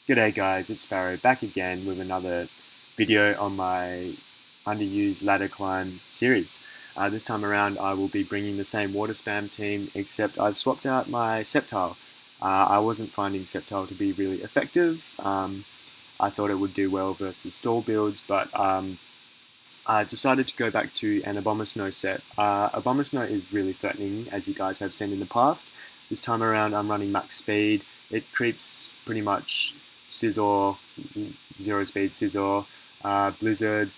G'day guys, it's Sparrow back again with another video on my underused ladder climb series. This time around I will be bringing the same water spam team, except I've swapped out my Sceptile. I wasn't finding Sceptile to be really effective. I thought it would do well versus stall builds, but I decided to go back to an Abomasnow set. Abomasnow is really threatening, as you guys have seen in the past. This time around I'm running max speed. It creeps pretty much Scizor, zero speed Scizor. Blizzard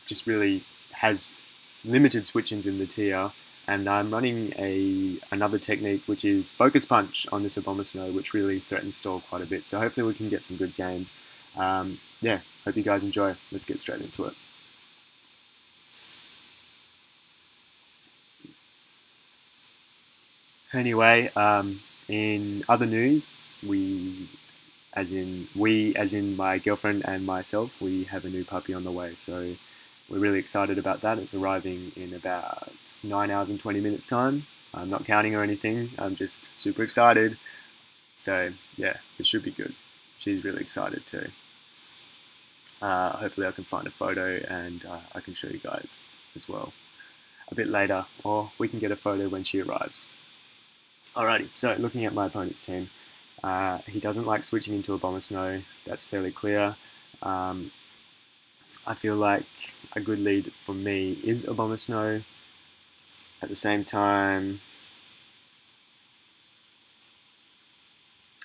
just really has limited switch-ins in the tier, and I'm running another technique which is Focus Punch on this Abomasnow, which really threatens stall quite a bit. So hopefully we can get some good games. Yeah, hope you guys enjoy. Let's get straight into it. Anyway, in other news, as in my girlfriend and myself, we have a new puppy on the way. So we're really excited about that. It's arriving in about 9 hours and 20 minutes time. I'm not counting or anything. I'm just super excited. So yeah, it should be good. She's really excited too. Hopefully I can find a photo and I can show you guys as well a bit later, or we can get a photo when she arrives. Alrighty, so looking at my opponent's team, he doesn't like switching into Abomasnow. That's fairly clear. I feel like a good lead for me is Abomasnow. At the same time,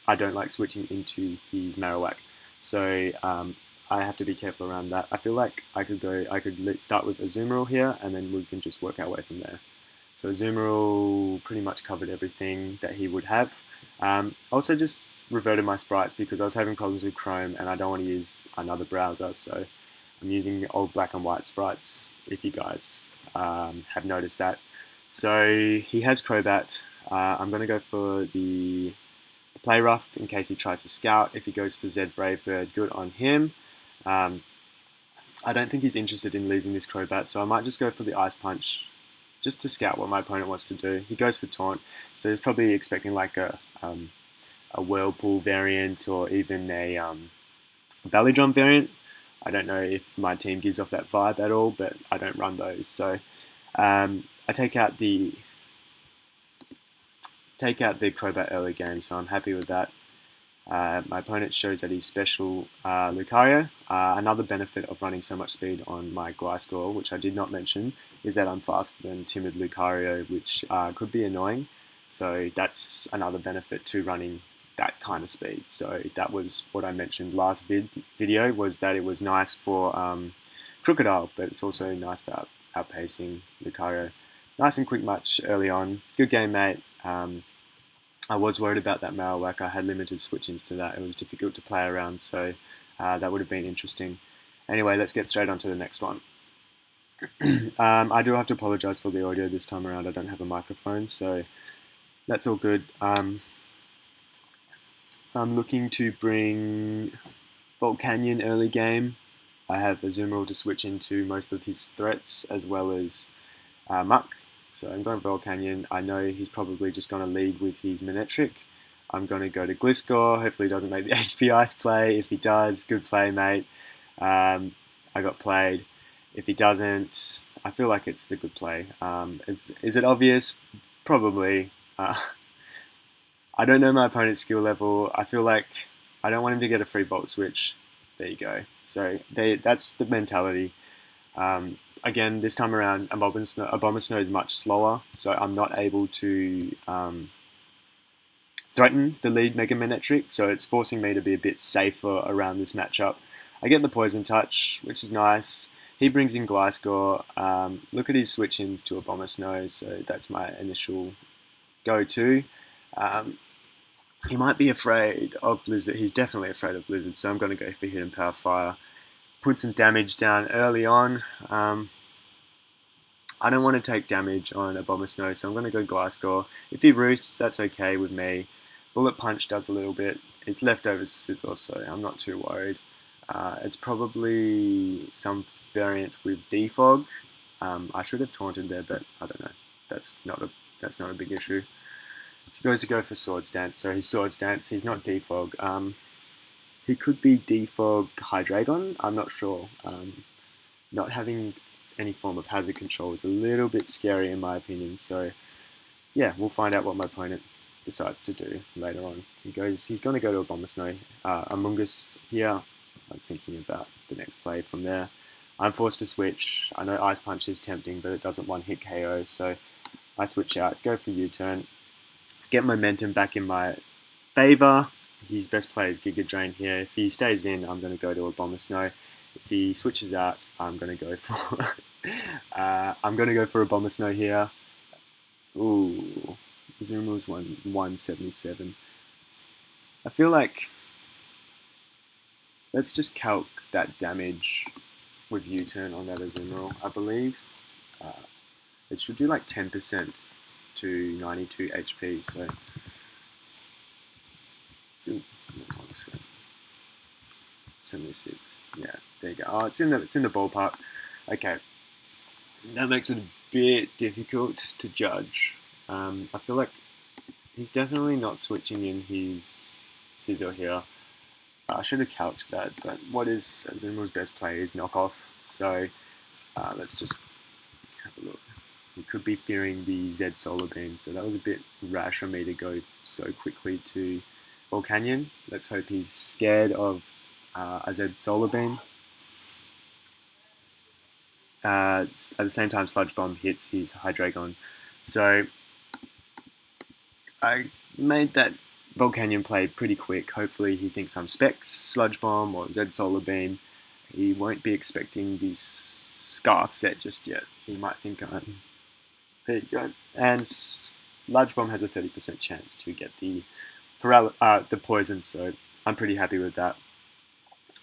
I don't like switching into his Marowak, so I have to be careful around that. I feel like I could start with Azumarill here, and then we can just work our way from there. So Azumarill pretty much covered everything that he would have. Also just reverted my sprites because I was having problems with Chrome and I don't want to use another browser, so I'm using old black and white sprites, if you guys have noticed that. So he has Crobat. I'm going to go for the Play Rough in case he tries to Scout. If he goes for Zed Brave Bird, good on him. I don't think he's interested in losing this Crobat, so I might just go for the Ice Punch, just to scout what my opponent wants to do. He goes for Taunt, so he's probably expecting like a Whirlpool variant or even a Belly Drum variant. I don't know if my team gives off that vibe at all, but I don't run those. So I take out the Crobat early game, so I'm happy with that. My opponent shows that he's special Lucario. Another benefit of running so much speed on my Gliscor, which I did not mention, is that I'm faster than timid Lucario, which could be annoying. So that's another benefit to running that kind of speed. So that was what I mentioned last video, was that it was nice for Crocodile, but it's also nice for outpacing Lucario. Nice and quick match early on. Good game, mate. I was worried about that Marowak. I had limited switch-ins to that. It was difficult to play around, so that would have been interesting. Anyway, let's get straight on to the next one. I do have to apologise for the audio this time around. I don't have a microphone, so that's all good. I'm looking to bring Volcanion early game. I have Azumarill to switch into most of his threats, as well as Muck. So I'm going for Volcanion. I know he's probably just going to lead with his Manectric. I'm going to go to Gliscor. Hopefully he doesn't make the HP Ice play. If he does, good play, mate. I got played. If he doesn't, I feel like it's the good play. Is it obvious? Probably. I don't know my opponent's skill level. I feel like I don't want him to get a free Volt Switch. There you go. So that's the mentality. Again, this time around, Abomasnow is much slower, so I'm not able to threaten the lead Mega Manectric, so it's forcing me to be a bit safer around this matchup. I get the Poison Touch, which is nice. He brings in Gliscor. Look at his switch-ins to Abomasnow, so that's my initial go-to. He might be afraid of Blizzard. He's definitely afraid of Blizzard, so I'm going to go for Hidden Power Fire. Put some damage down early on. I don't want to take damage on Abomasnow, so I'm going to go Gliscor. If he roosts, that's okay with me. Bullet Punch does a little bit. It's leftover Scizor, so I'm not too worried. It's probably some variant with Defog. I should have taunted there, but I don't know. That's not a big issue. So he goes to go for Sword Stance. So his Sword Stance, he's not Defog. He could be Defog Hydreigon, I'm not sure. Not having any form of hazard control is a little bit scary in my opinion, so yeah, we'll find out what my opponent decides to do later on. He's going to go to Abomasnow, Amoonguss here. I was thinking about the next play from there. I'm forced to switch. I know Ice Punch is tempting, but it doesn't one-hit KO, so I switch out, go for U-turn, get momentum back in my favour. His best play is Giga Drain here. If he stays in, I'm going to go to Abomasnow. If he switches out, I'm going to go for Abomasnow here. Ooh, Zuma's 177. I feel like let's just calc that damage with U-turn on that Azumarill, I believe. It should do like 10% to 92 HP, so... Ooh, 76. Yeah, there you go. Oh, it's in the ballpark. Okay, that makes it a bit difficult to judge. I feel like he's definitely not switching in his Scizor here. I should have calced that, but what is Azumarill's best play is knockoff. So let's just have a look. He could be fearing the Z Solar Beam, so that was a bit rash of me to go so quickly to Volcanion. Let's hope he's scared of a Z Solar Beam. At the same time, Sludge Bomb hits his Hydreigon. So I made that Volcanion play pretty quick. Hopefully he thinks I'm Specs, Sludge Bomb, or Z Solar Beam. He won't be expecting this Scarf set just yet. He might think I'm... There you go. And Sludge Bomb has a 30% chance to get the poison, so I'm pretty happy with that.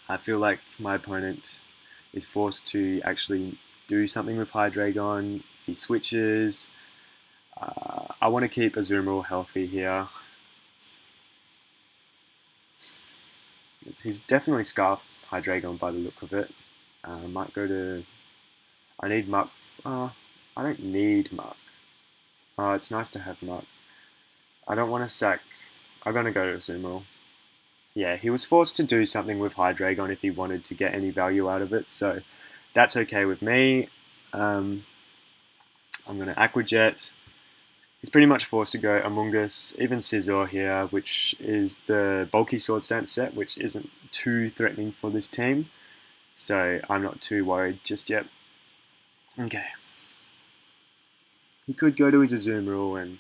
I feel like my opponent is forced to actually do something with Hydreigon. If he switches, I want to keep Azumarill healthy here. He's definitely Scarf Hydreigon by the look of it. Might go to... I need Muck. I don't need Muck. It's nice to have Muck. I don't want to sack... I'm going to go to Azumarill. Yeah, he was forced to do something with Hydreigon if he wanted to get any value out of it, so that's okay with me. I'm going to Aqua Jet. He's pretty much forced to go Amoonguss, even Scizor here, which is the bulky Sword Stance set, which isn't too threatening for this team, so I'm not too worried just yet. Okay. He could go to his Azumarill and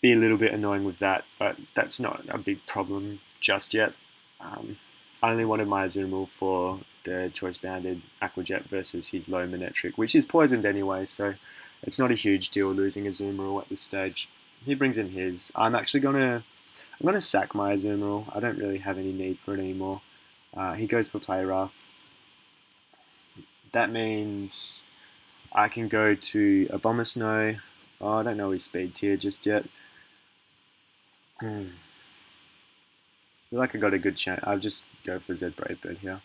be a little bit annoying with that, but that's not a big problem just yet. I only wanted my Azumarill for the Choice Banded Aqua Jet versus his low Manectric, which is poisoned anyway, so it's not a huge deal losing Azumarill at this stage. He brings in his. I'm gonna sack my Azumarill. I don't really have any need for it anymore. He goes for Play Rough. That means I can go to Abomasnow. Oh, I don't know his speed tier just yet. I feel like I got a good chance. I'll just go for Z Bravebird here.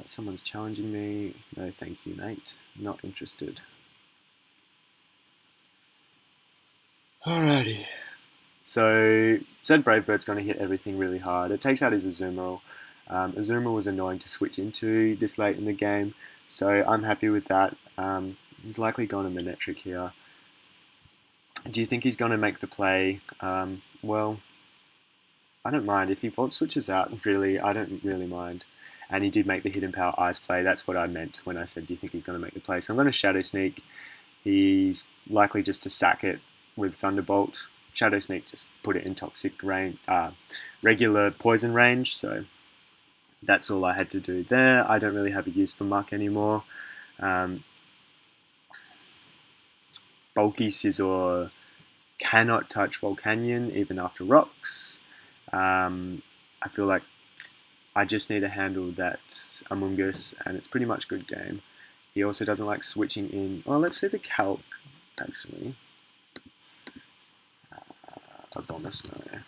Someone's challenging me. No, thank you, mate. Not interested. Alrighty. So Z Bravebird's going to hit everything really hard. It takes out his Azumarill. Azumarill was annoying to switch into this late in the game, so I'm happy with that. He's likely going to Manectric here. Do you think he's going to make the play? Well, I don't mind. If he Volt switches out, really, I don't really mind. And he did make the Hidden Power Ice play. That's what I meant when I said, do you think he's going to make the play? So I'm going to Shadow Sneak. He's likely just to sack it with Thunderbolt. Shadow Sneak just put it in toxic range, regular poison range. So that's all I had to do there. I don't really have a use for Muck anymore. Bulky Scizor cannot touch Volcanion even after rocks. I feel like I just need to handle that Amoonguss, and it's pretty much good game. He also doesn't like switching in. Well, let's see the calc, actually. Abomasnow.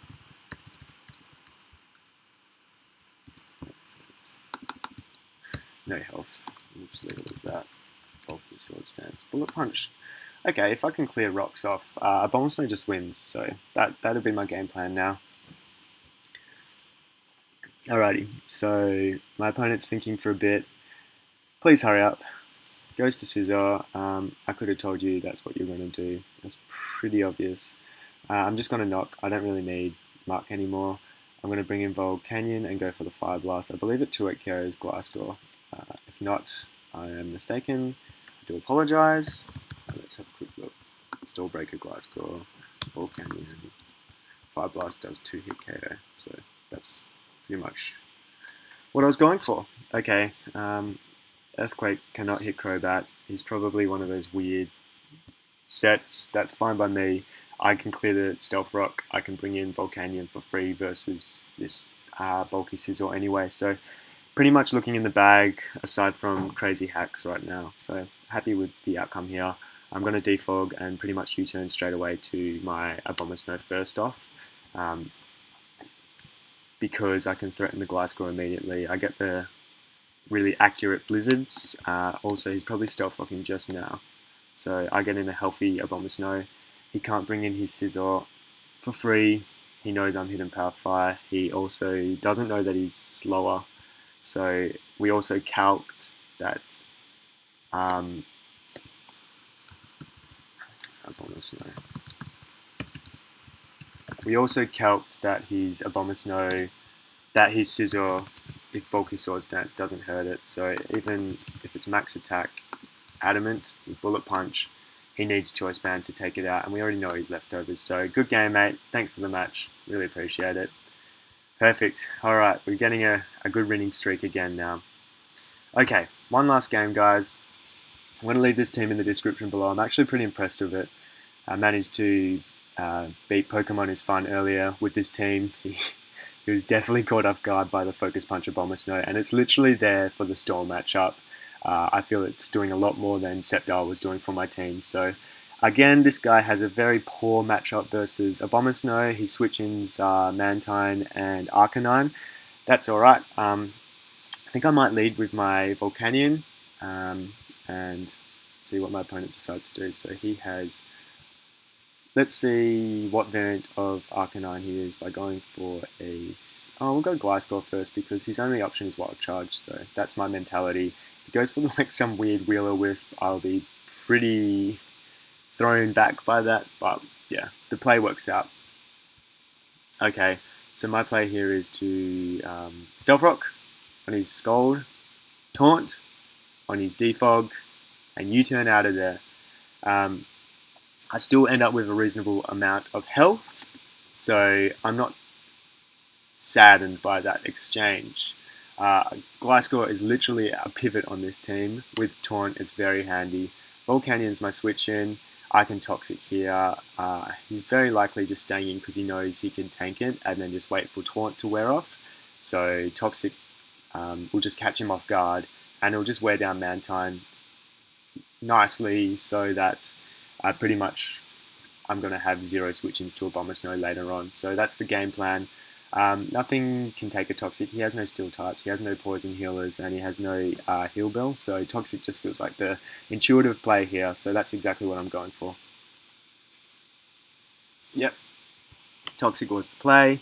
No health. We'll just leave it as that. Bulky Sword Stance. Bullet Punch. Okay, if I can clear rocks off, Abomasnow just wins, so that'll be my game plan now. Alrighty, so my opponent's thinking for a bit. Please hurry up. Goes to Scissor. I could have told you that's what you're going to do. That's pretty obvious. I'm just going to knock. I don't really need Mark anymore. I'm going to bring in Volcanion and go for the Fire Blast. I believe it 2-8 carries Glasscore. If not, I am mistaken. I do apologise. Let's have a quick look. Stormbreaker, Glasscore, Volcanion. Fire Blast does 2-hit KO. So that's pretty much what I was going for. Okay. Earthquake cannot hit Crobat. He's probably one of those weird sets. That's fine by me. I can clear the Stealth Rock. I can bring in Volcanion for free versus this bulky Scizor anyway. So pretty much looking in the bag aside from crazy hacks right now. So happy with the outcome here. I'm going to defog and pretty much U-turn straight away to my Abomasnow first off. Because I can threaten the Glasscore immediately. I get the really accurate Blizzards. Also, he's probably Stealth Rocking just now. So I get in a healthy Abomasnow. He can't bring in his Scizor for free. He knows I'm Hidden Power Fire. He also doesn't know that he's slower. So we also calced that Abomasnow. We also calced that his Abomasnow, that his Scizor, if Bulky Swords Dance doesn't hurt it. So even if it's max attack, Adamant with Bullet Punch, he needs Choice Band to take it out, and we already know he's leftovers. So good game, mate. Thanks for the match. Really appreciate it. Perfect. All right, we're getting a good winning streak again now. Okay, one last game, guys. I'm going to leave this team in the description below. I'm actually pretty impressed with it. I managed to beat Pokemon is Fun earlier with this team. He was definitely caught off guard by the Focus Punch of Abomasnow, and it's literally there for the Storm matchup. I feel it's doing a lot more than Sceptile was doing for my team. So again, this guy has a very poor matchup versus Abomasnow. He switches Mantine and Arcanine. That's alright. I think I might lead with my Volcanion and see what my opponent decides to do. So he has... Let's see what variant of Arcanine he is by going for a... Oh, we'll go Gliscor first because his only option is Wild Charge, so that's my mentality. If he goes for like some weird Wheeler-Wisp, I'll be pretty thrown back by that, but yeah, the play works out. Okay, so my play here is to Stealth Rock on his Scald, Taunt on his Defog, and U-turn out of there. I still end up with a reasonable amount of health, so I'm not saddened by that exchange. Gliscor is literally a pivot on this team. With Taunt, it's very handy. Volcanion's my switch in. I can Toxic here. He's very likely just staying in because he knows he can tank it and then just wait for Taunt to wear off. So Toxic will just catch him off guard and it'll just wear down Mantine nicely so that pretty much I'm going to have 0 switch-ins to Abomasnow later on. So that's the game plan. Nothing can take a Toxic. He has no Steel Touch, he has no Poison Healers, and he has no Heal Bell. So Toxic just feels like the intuitive play here. So that's exactly what I'm going for. Yep. Toxic was the play.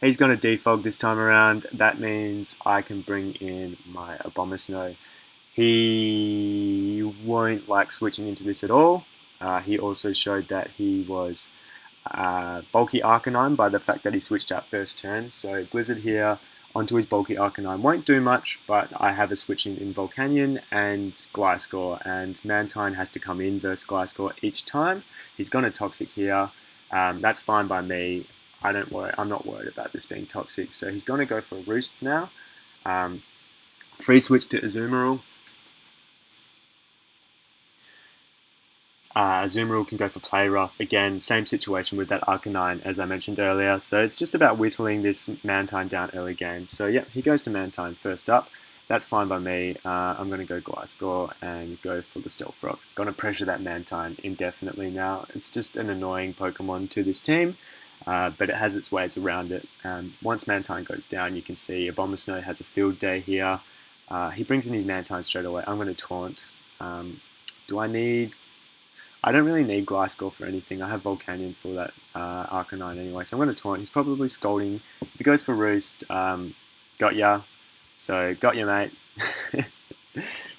He's going to defog this time around. That means I can bring in my Abomasnow. He won't like switching into this at all. He also showed that he was bulky Arcanine by the fact that he switched out first turn. So Blizzard here onto his bulky Arcanine won't do much, but I have a switch in Volcanion and Gliscor, and Mantine has to come in versus Gliscor each time. He's going to Toxic here. That's fine by me. I'm not worried about this being Toxic. So he's going to go for a Roost now. Free switch to Azumarill. Azumarill can go for Play Rough. Again, same situation with that Arcanine as I mentioned earlier. So it's just about whistling this Mantine down early game. So yeah, he goes to Mantine first up. That's fine by me. I'm going to go Gliscor and go for the Stealth Rock. Going to pressure that Mantine indefinitely now. It's just an annoying Pokemon to this team, but it has its ways around it. Once Mantine goes down, you can see Abomasnow has a field day here. He brings in his Mantine straight away. I'm going to Taunt. Do I need... I don't really need Gliscor for anything. I have Volcanion for that Arcanine anyway, so I'm going to Taunt. He's probably Scalding. If he goes for Roost, got ya. So, got ya, mate.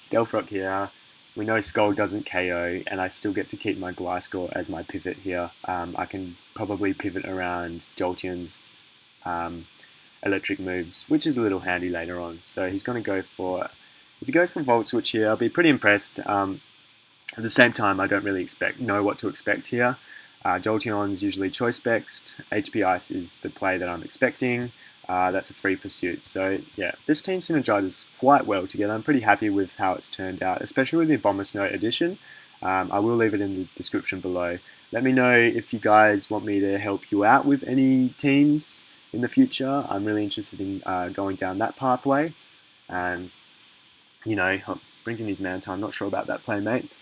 Stealth Rock here. We know Skull doesn't KO, and I still get to keep my Gliscor as my pivot here. I can probably pivot around Jolteon's electric moves, which is a little handy later on. So he's going to go for... If he goes for Volt Switch here, I'll be pretty impressed. At the same time, I don't really know what to expect here. Jolteon's usually Choice Specs. HP Ice is the play that I'm expecting. That's a free pursuit. So yeah, this team synergizes quite well together. I'm pretty happy with how it's turned out, especially with the Abomasnow edition. I will leave it in the description below. Let me know if you guys want me to help you out with any teams in the future. I'm really interested in going down that pathway. And, you know, brings in his Manta. I'm not sure about that play, mate.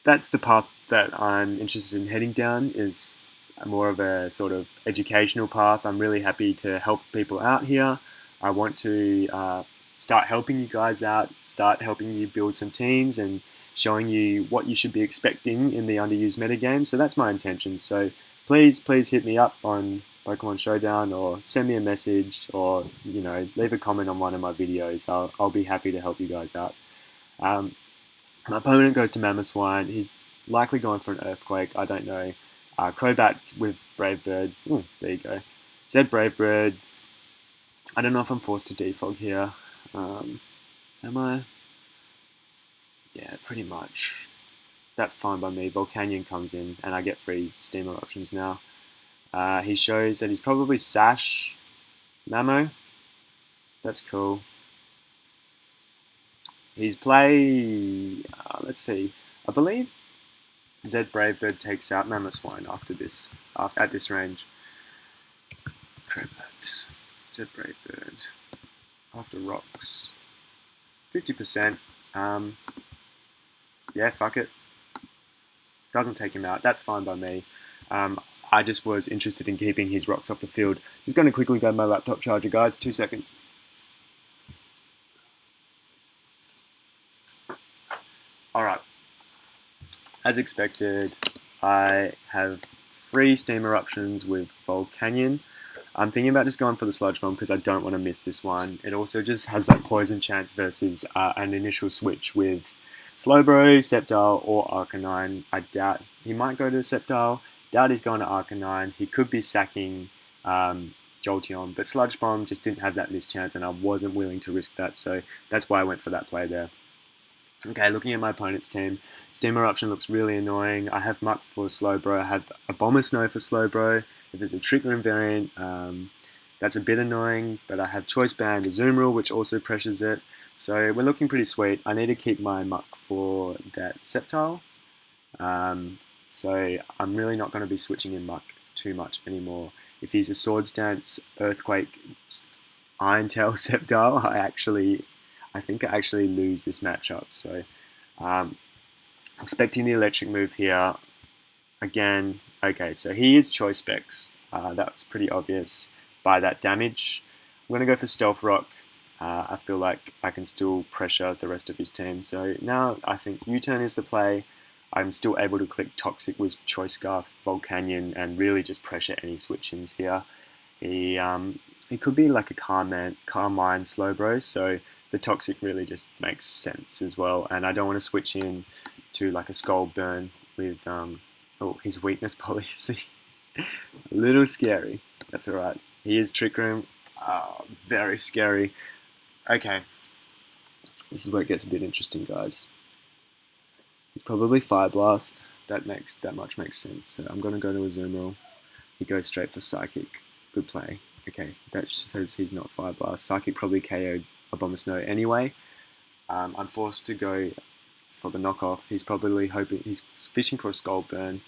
That's the path that I'm interested in heading down, is more of a sort of educational path. I'm really happy to help people out here. I want to start helping you guys out, start helping you build some teams and showing you what you should be expecting in the underused metagame. So that's my intention. So please hit me up on Pokemon Showdown, or send me a message, or, you know, leave a comment on one of my videos. I'll be happy to help you guys out. My opponent goes to Mamoswine. He's likely going for an Earthquake. I don't know. Crobat with Brave Bird. Ooh, there you go. Zed Brave Bird. I don't know if I'm forced to defog here. Am I? Yeah, pretty much. That's fine by me. Volcanion comes in, and I get free Steam Eruptions now. He shows that he's probably Sash Mamo. That's cool. He's play... let's see. I believe Zed Bravebird takes out Mamoswine after this, at this range. Crobat. Zed Bravebird. After rocks. 50%. Yeah, fuck it. Doesn't take him out. That's fine by me. I just was interested in keeping his rocks off the field. Just going to quickly go to my laptop charger, guys. 2 seconds. Alright. As expected, I have 3 Steam Eruptions with Volcanion. I'm thinking about just going for the Sludge Bomb because I don't want to miss this one. It also just has that poison chance versus an initial switch with Slowbro, Sceptile, or Arcanine. I doubt he might go to Sceptile. Doubt he's going to Arcanine. He could be sacking Jolteon, but Sludge Bomb just didn't have that mischance, and I wasn't willing to risk that, so that's why I went for that play there. Okay, looking at my opponent's team, Steam Eruption looks really annoying. I have Muck for Slowbro, I have Abomasnow for Slowbro. If there's a Trick Room variant, that's a bit annoying, but I have Choice Band Azumarill, which also pressures it. So we're looking pretty sweet. I need to keep my Muck for that Sceptile. So I'm really not going to be switching in Muck too much anymore. If he's a Swords Dance, Earthquake, Iron Tail Sceptile, I think I actually lose this matchup. So expecting the electric move here. Again, okay, so he is Choice Specs. That's pretty obvious by that damage. I'm going to go for Stealth Rock. I feel like I can still pressure the rest of his team. So now I think U-Turn is the play. I'm still able to click Toxic with Choice Scarf, Volcanion, and really just pressure any switch-ins here. He could be like a Carmine Slowbro, so the Toxic really just makes sense as well. And I don't want to switch in to like a Skull Burn with his Weakness Policy. A little scary. That's alright. He is Trick Room. Very scary. Okay. This is where it gets a bit interesting, guys. He's probably Fire Blast. That much makes sense. So I'm gonna go to Azumarill. He goes straight for Psychic. Good play. Okay, that says he's not Fire Blast. Psychic probably KO'd Abomasnow anyway. I'm forced to go for the knockoff. He's probably he's fishing for a Skull Burn.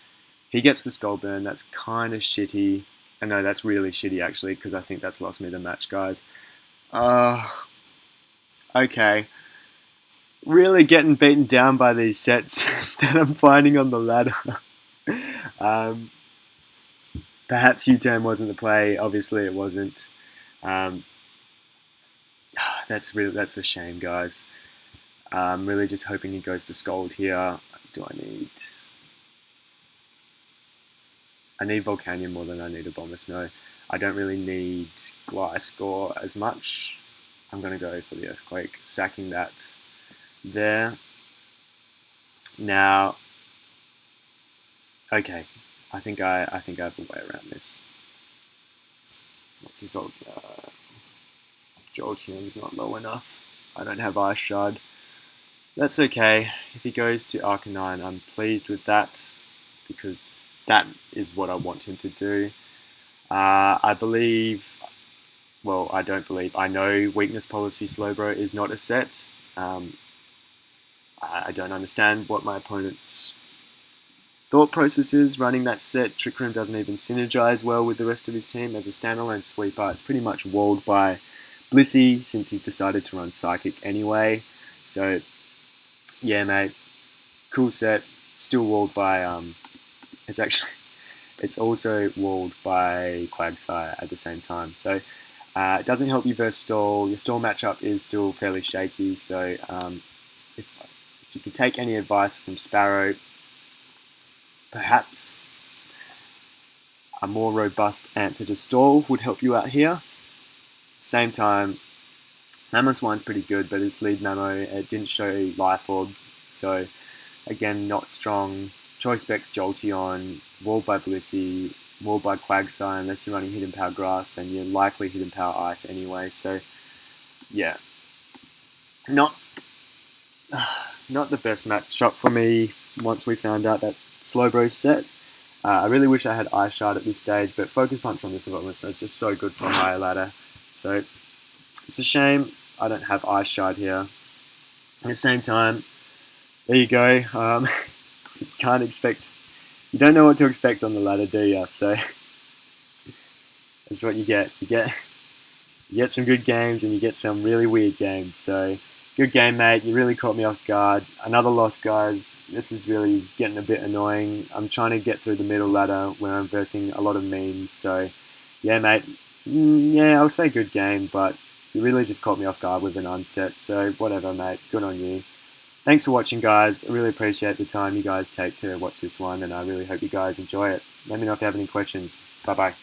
He gets the Skull Burn. That's kind of shitty. And no, that's really shitty actually, because I think that's lost me the match, guys. Okay. Really getting beaten down by these sets that I'm finding on the ladder. Perhaps U-Turn wasn't the play. Obviously it wasn't. That's a shame, guys. I'm really just hoping he goes for Scald here. Do I need... I need Volcanion more than I need Abomasnow. I don't really need Gliscor as much. I'm going to go for the Earthquake, sacking that there. Now, okay, I think I have a way around this. What's his old? Jolteon's not low enough. I don't have Ice Shard. That's okay. If he goes to Arcanine, I'm pleased with that because that is what I want him to do. I believe, well, I don't believe, I know Weakness Policy Slowbro is not a set. I don't understand what my opponent's thought process is running that set. Trick Room doesn't even synergize well with the rest of his team. As a standalone sweeper, it's pretty much walled by Blissey since he's decided to run Psychic anyway. So, yeah, mate, cool set. Still walled by, it's also walled by Quagsire at the same time. So, it doesn't help you versus Stall. Your Stall matchup is still fairly shaky. So, if you could take any advice from Sparrow, perhaps a more robust answer to Stall would help you out here. Same time, Mamoswine's pretty good, but its lead memo, it didn't show Life Orbs, so again, not strong. Choice Specs Jolteon, walled by Blissey, walled by Quagsire, unless you're running Hidden Power Grass, and you're likely Hidden Power Ice anyway, so yeah. Not the best matchup for me once we found out that Slowbro set. I really wish I had Ice Shard at this stage, but Focus Punch on this Abomasnow is just so good for a higher ladder. So it's a shame I don't have Ice Shard here. At the same time, there you go. You don't know what to expect on the ladder, do you? So that's what you get. You get some good games and you get some really weird games. So good game, mate. You really caught me off guard. Another loss, guys. This is really getting a bit annoying. I'm trying to get through the middle ladder where I'm versing a lot of memes. So, yeah, mate. Yeah, I'll say good game, but you really just caught me off guard with an unset. So, whatever, mate. Good on you. Thanks for watching, guys. I really appreciate the time you guys take to watch this one, and I really hope you guys enjoy it. Let me know if you have any questions. Bye-bye.